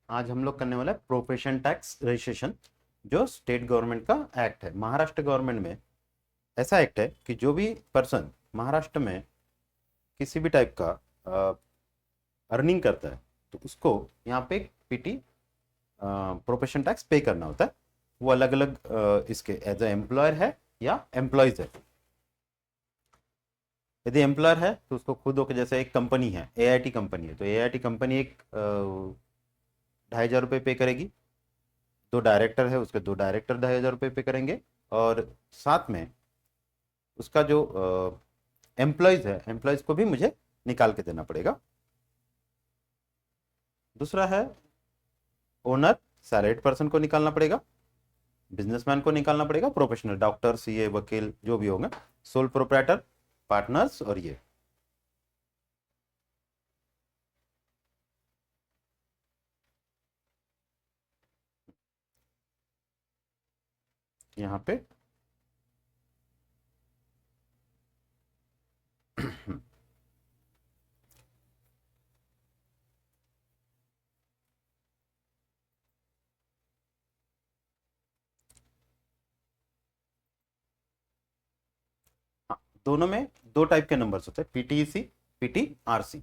आज हम लोग करने वाला है प्रोफेशन टैक्स रजिस्ट्रेशन, जो स्टेट गवर्नमेंट का एक्ट है। महाराष्ट्र गवर्नमेंट में ऐसा एक्ट है कि जो भी पर्सन महाराष्ट्र में किसी भी टाइप का अर्निंग करता है तो उसको यहाँ पे पीटी प्रोफेशन टैक्स पे करना होता है। वो अलग अलग इसके एज ए एम्प्लॉयर है या एम्प्लॉयज है। यदि एम्प्लॉयर है तो उसको खुद होकर, जैसे एक कंपनी है, एआईटी कंपनी है, तो एआईटी कंपनी एक 2,500 रुपये पे करेगी। दो डायरेक्टर है, उसके दो डायरेक्टर 2,500 रुपये पे करेंगे। और साथ में उसका जो एम्प्लॉयज है, एम्प्लॉयज को भी मुझे निकाल के देना पड़ेगा। दूसरा है ओनर, सैलरीड पर्सन को निकालना पड़ेगा, बिजनेसमैन को निकालना पड़ेगा, प्रोफेशनल डॉक्टर, सीए, वकील जो भी होंगे, सोल प्रोप्राइटर, पार्टनर्स और ये। यहाँ पे हाँ, दोनों में दो टाइप के नंबर्स होते हैं, पीटीईसी, पीटीआरसी।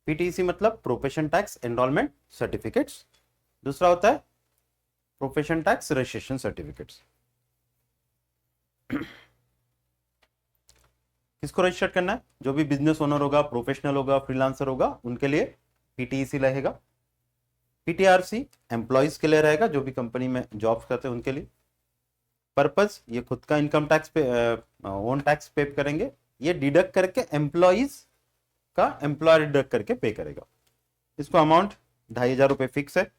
पीटीईसी मतलब प्रोफेशन टैक्स एनरोलमेंट सर्टिफिकेट्स, दूसरा होता है प्रोफेशन टैक्स रजिस्ट्रेशन सर्टिफिकेट्स। किसको रजिस्टर करना है? जो भी बिजनेस ओनर होगा, प्रोफेशनल होगा, फ्रीलांसर होगा, उनके लिए पीटीईसी रहेगा। पीटीआरसी एम्प्लॉयज के लिए रहेगा, जो भी कंपनी में जॉब करते हैं उनके लिए। पर्पस, ये खुद का इनकम टैक्स पे, ओन टैक्स पे करेंगे। ये डिडक्ट करके एम्प्लॉयज का एम्प्लॉयर डिडक्ट करके पे करेगा। इसको अमाउंट 2,500 रुपये फिक्स है।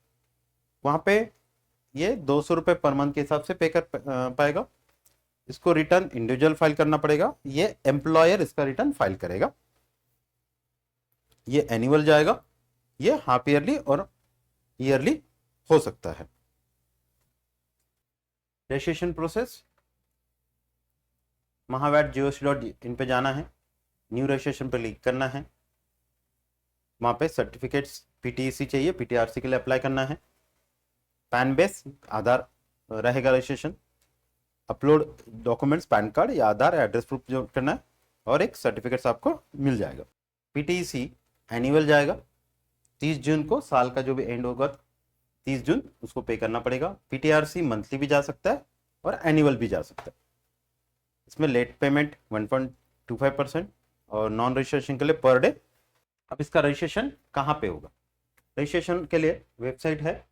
वहां पे ये 200 रुपये पर मंथ के हिसाब से पे कर पाएगा। इसको रिटर्न इंडिविजुअल फाइल करना पड़ेगा, ये एम्प्लॉयर इसका रिटर्न फाइल करेगा। ये एनुअल जाएगा, ये हाफ ईयरली और ईयरली हो सकता है। रजिस्ट्रेशन प्रोसेस, महावैट GOC.in पे जाना है, न्यू रजिस्ट्रेशन पे क्लिक करना है। वहां पे सर्टिफिकेट्स पीटीईसी चाहिए, पीटीआरसी के लिए अप्लाई करना है। पैन बेस आधार रहेगा registration. Upload documents, pan card या आधार, एड्रेस प्रूफ जो करना है, और एक सर्टिफिकेट्स आपको मिल जाएगा। पीटीईसी एनुअल जाएगा, 30 जून को, साल का जो भी एंड होगा 30 जून, उसको पे करना पड़ेगा। पीटीआरसी मंथली भी जा सकता है और एनुअल भी जा सकता है। इसमें लेट पेमेंट 1.25% और नॉन रजिस्ट्रेशन के लिए पर डे। अब इसका रजिस्ट्रेशन कहाँ पे होगा? रजिस्ट्रेशन के लिए वेबसाइट है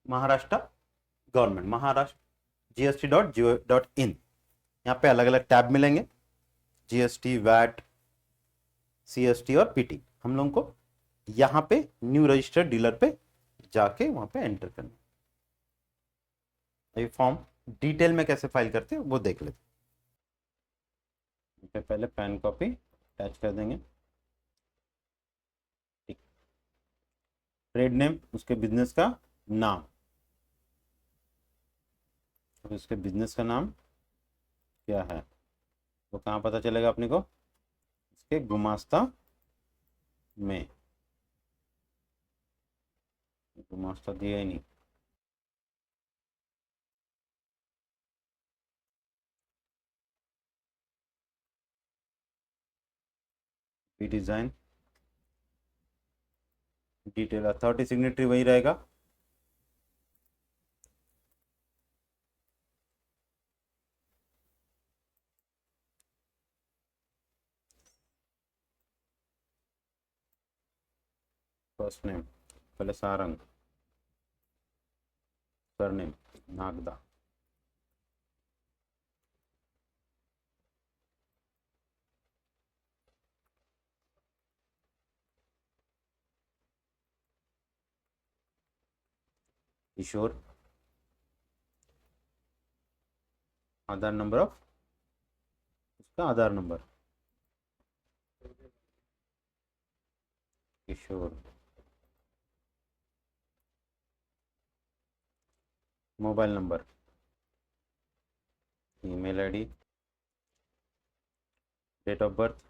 महाराष्ट्र गवर्नमेंट, महाराष्ट्र GST.go.in। यहाँ पे अलग अलग टैब मिलेंगे, जीएसटी, वैट, सीएसटी और पीटी। हम लोगों को यहाँ पे न्यू रजिस्टर्ड डीलर पे जाके वहां पे एंटर करना। ये फॉर्म डिटेल में कैसे फाइल करते हैं वो देख लेते हैं। पहले पैन कॉपी अटैच कर देंगे। ट्रेड नेम, उसके बिजनेस का नाम, और उसके बिजनेस का नाम क्या है वो कहाँ पता चलेगा अपने को? इसके गुमास्ता में। गुमास्ता दिया ही नहीं। डिजाइन डिटेल, अथॉरिटी सिग्नेटरी वही रहेगा। फर्स्ट नेम पहले Sarang, surname Nagda. Kishore, Aadhaar number of उसका Aadhaar number, Kishore. Mobile number, email ID, date of birth,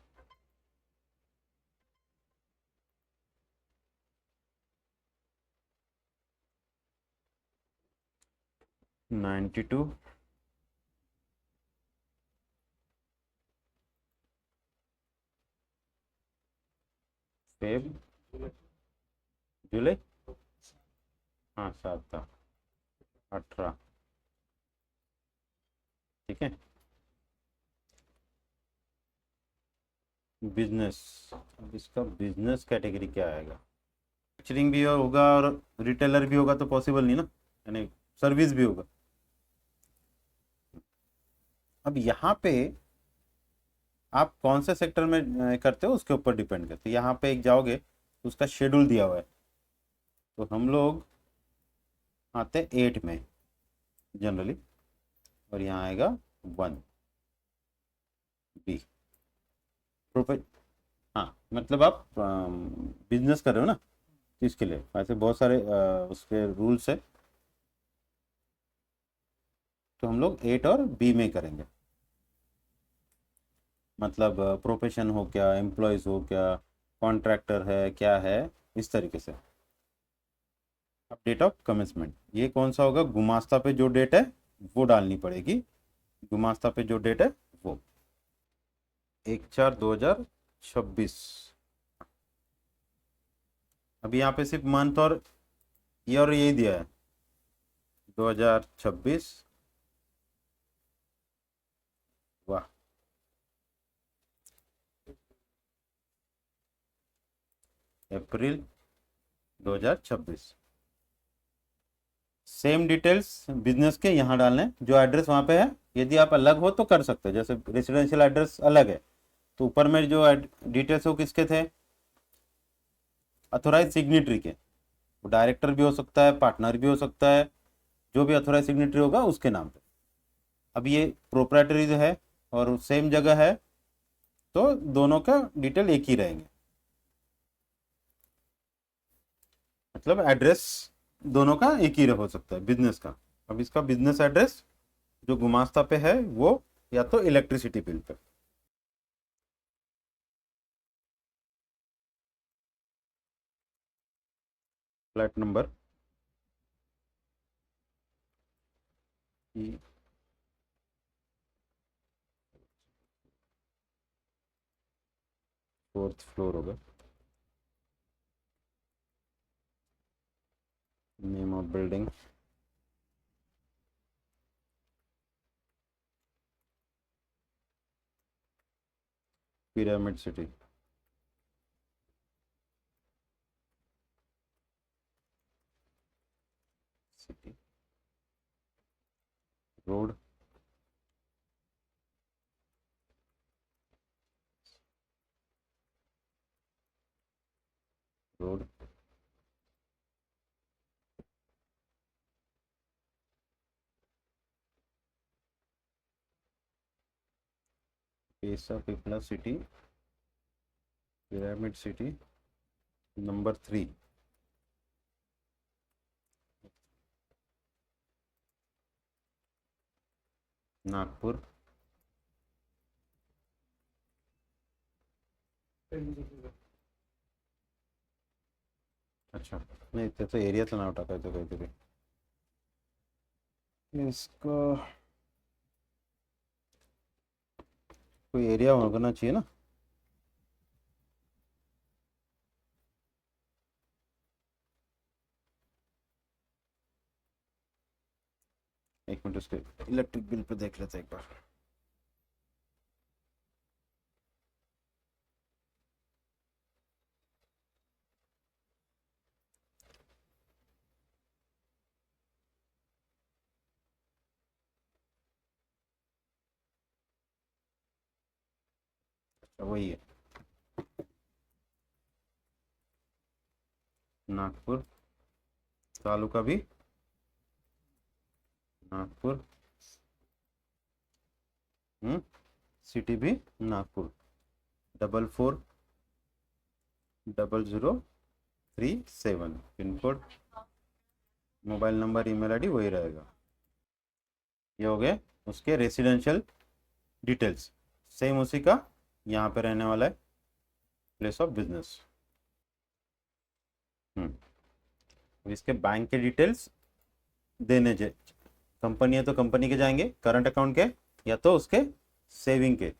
92 Feb July, हाँ 7 था 18, ठीक है। बिजनेस, अब इसका बिजनेस कैटेगरी क्या आएगा? मैन्युफैक्चरिंग भी होगा और रिटेलर भी होगा तो पॉसिबल नहीं ना, यानी सर्विस भी होगा। अब यहाँ पे आप कौन से सेक्टर में करते हो उसके ऊपर डिपेंड करते हैं। यहाँ पे एक जाओगे तो उसका शेड्यूल दिया हुआ है, तो हम लोग आते हैं 8 में जनरली, और यहाँ आएगा 1 बी प्रोफेट। हाँ मतलब आप बिजनेस कर रहे हो ना, तो इसके लिए ऐसे बहुत सारे उसके रूल्स है, तो हम लोग 8 और बी में करेंगे। मतलब प्रोफेशन हो क्या, एम्प्लॉयज़ हो क्या, कॉन्ट्रैक्टर है क्या है, इस तरीके से। अब डेट ऑफ कमेंसमेंट ये कौन सा होगा? गुमास्ता पे जो डेट है वो डालनी पड़ेगी, गुमास्ता पे जो डेट है वो 1/4/2026। अभी यहाँ पे सिर्फ मंथ और ईयर यही दिया है 2026। वाह, अप्रैल 2026। सेम डिटेल्स बिजनेस के यहाँ डालने, जो एड्रेस वहाँ पे है। यदि आप अलग हो तो कर सकते हो, जैसे रेसिडेंशियल एड्रेस अलग है तो ऊपर में जो डिटेल्स वो किसके थे? अथोराइज सिग्नेटरी के। वो डायरेक्टर भी हो सकता है, पार्टनर भी हो सकता है, जो भी अथोराइज सिग्नेटरी होगा उसके नाम पे। अब ये प्रोप्राइटरी है और सेम जगह है, तो दोनों का डिटेल एक ही रहेंगे, मतलब एड्रेस दोनों का एक ही हो सकता है बिजनेस का। अब इसका बिजनेस एड्रेस जो गुमास्ता पे है वो या तो इलेक्ट्रिसिटी बिल पे। फ्लैट नंबर 4th फ्लोर होगा। Name of building pyramid city. City road road पेसा Pipla city pyramid city number 3 Nagpur. अच्छा नाही त्याचं एरियाचं नाव टाकायचं काहीतरी इसका, कोई एरिया होना चाहिए ना। एक मिनट उसके इलेक्ट्रिक बिल पे देख लेते हैं एक बार। अच्छा वही है नागपुर, तालुका भी नागपुर, सिटी भी Nagpur, 440037 pin code, mobile number email ID वही रहेगा। ये हो गए उसके रेसिडेंशियल डिटेल्स, सेम उसी का यहाँ पे रहने वाला है प्लेस ऑफ बिजनेस। इसके बैंक के डिटेल्स देने कंपनी है तो कंपनी के जाएंगे करंट अकाउंट के, या तो उसके सेविंग के।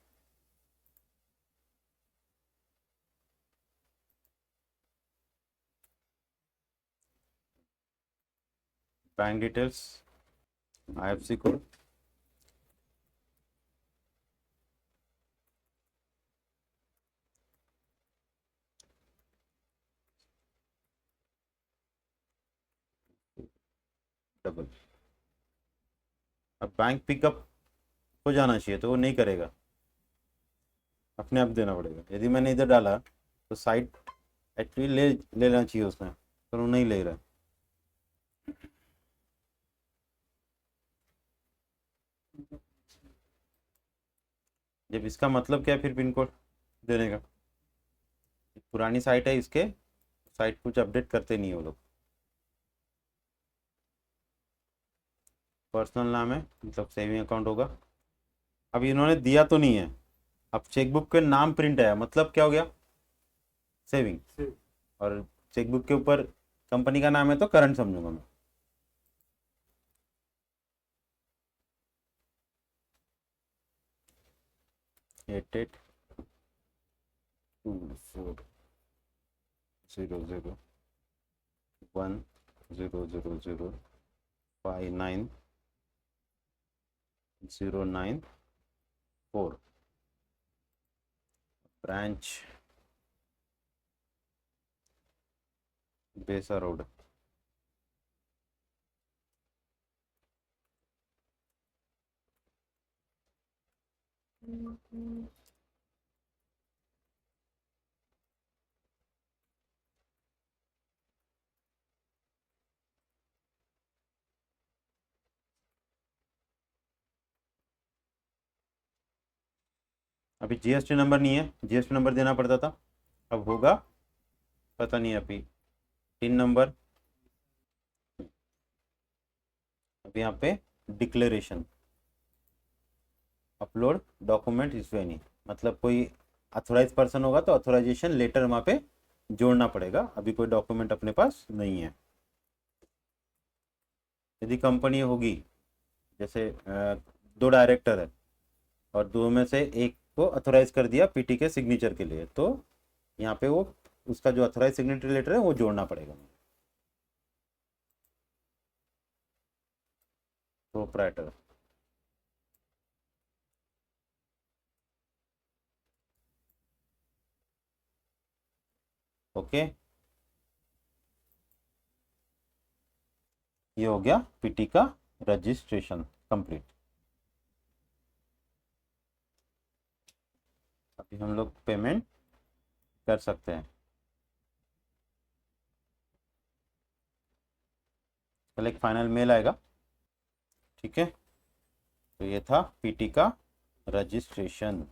Bank details, IFC code, double. अब बैंक पिकअप हो जाना चाहिए तो वो नहीं करेगा, अपने आप देना पड़ेगा। यदि मैंने इधर डाला तो साइट एक्चुअली ले लेना चाहिए उसमें, पर वो नहीं ले रहा। जब इसका मतलब क्या है फिर पिन कोड देने का? पुरानी साइट है, इसके साइट कुछ अपडेट करते नहीं है वो लोग। पर्सनल नाम है, मतलब सेविंग अकाउंट होगा। अब इन्होंने दिया तो नहीं है, अब चेकबुक के नाम प्रिंट आया, मतलब क्या हो गया? सेविंग। और चेकबुक के ऊपर कंपनी का नाम है तो करंट समझूंगा मैं। 88200100059094 ब्रांच बेसा रोड। अभी जीएसटी नंबर नहीं है, जीएसटी नंबर देना पड़ता था, अब होगा पता नहीं। अभी टिन नंबर, अब यहाँ पे डिक्लेरेशन, अपलोड डॉक्यूमेंट इस वे नहीं, मतलब कोई अथोराइज पर्सन होगा तो अथोराइजेशन लेटर वहाँ पे जोड़ना पड़ेगा। अभी कोई डॉक्यूमेंट अपने पास नहीं है। यदि कंपनी होगी, जैसे दो डायरेक्टर है और दो में से एक को अथोराइज कर दिया पीटी के सिग्नेचर के लिए, तो यहाँ पे वो उसका जो अथोराइज सिग्नेचर लेटर है वो जोड़ना पड़ेगा। प्रोप्राइटर, ओके, ये हो गया पीटी का रजिस्ट्रेशन कंप्लीट। अभी हम लोग पेमेंट कर सकते हैं। कल एक फाइनल मेल आएगा, ठीक है। तो ये था पीटी का रजिस्ट्रेशन।